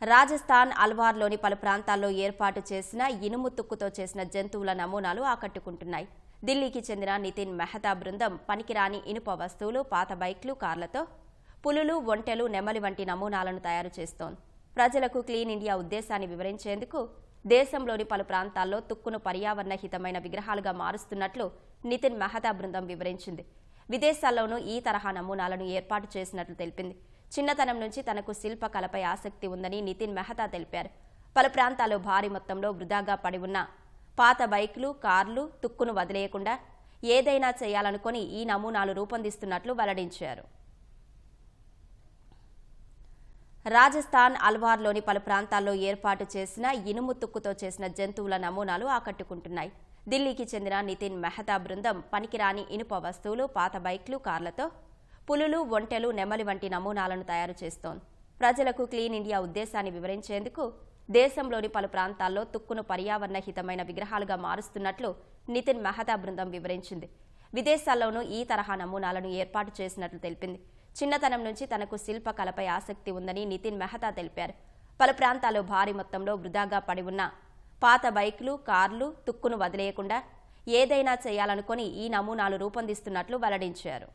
రాజస్థాన్ అల్వార్లోని పలు ప్రాంతాల్లో ఏర్పాటు చేసిన ఇనుము తుక్కుతో చేసిన జంతువుల నమూనాలు ఆకట్టుకుంటున్నాయి. ఢిల్లీకి చెందిన నితిన్ మెహతా బృందం పనికిరాని ఇనుప వస్తువులు, పాత బైక్లు, కార్లతో పులులు, ఒంటెలు, నెమలి వంటి నమూనాలను తయారు చేస్తోంది. ప్రజలకు క్లీన్ ఇండియా ఉద్దేశాన్ని వివరించేందుకు దేశంలోని పలు ప్రాంతాల్లో తుక్కును పర్యావరణ హితమైన విగ్రహాలుగా మారుస్తున్నట్లు నితిన్ మెహతా బృందం వివరించింది. విదేశాల్లోనూ ఈ తరహా నమూనాలను ఏర్పాటు చేసినట్లు తెలిపింది. చిన్నతనం నుంచి తనకు శిల్పకళపై ఆసక్తి ఉందని నితిన్ మెహతా తెలిపారు. పలు ప్రాంతాల్లో భారీ మొత్తంలో వృధాగా పడి ఉన్న పాత బైక్లు, కార్లు తుక్కును వదిలేయకుండా ఏదైనా చేయాలనుకుని ఈ నమూనాలు రూపొందిస్తున్నట్లు వెల్లడించారు. రాజస్థాన్ అల్వార్లోని పలు ప్రాంతాల్లో ఏర్పాటు చేసిన ఇనుము తుక్కుతో చేసిన జంతువుల నమూనాలు ఆకట్టుకుంటున్నాయి. ఢిల్లీకి చెందిన నితిన్ మెహతా బృందం పనికిరాని ఇనుప వస్తువులు, పాత బైక్లు, కార్లతో పులులు, ఒంటెలు, నెమలి వంటి నమూనాలను తయారు చేస్తోంది. ప్రజలకు క్లీన్ ఇండియా ఉద్దేశాన్ని వివరించేందుకు దేశంలోని పలు ప్రాంతాల్లో తుక్కును పర్యావరణ హితమైన విగ్రహాలుగా మారుస్తున్నట్లు నితిన్ మెహతా బృందం వివరించింది. విదేశాల్లోనూ ఈ తరహా నమూనాలను ఏర్పాటు చేసినట్లు తెలిపింది. చిన్నతనం నుంచి తనకు శిల్పకళపై ఆసక్తి ఉందని నితిన్ మెహతా తెలిపారు. పలు ప్రాంతాల్లో భారీ మొత్తంలో వృధాగా పడి ఉన్న పాత బైక్లు, కార్లు తుక్కును వదిలేయకుండా ఏదైనా చేయాలనుకుని ఈ నమూనాలు రూపొందిస్తున్నట్లు వెల్లడించారు.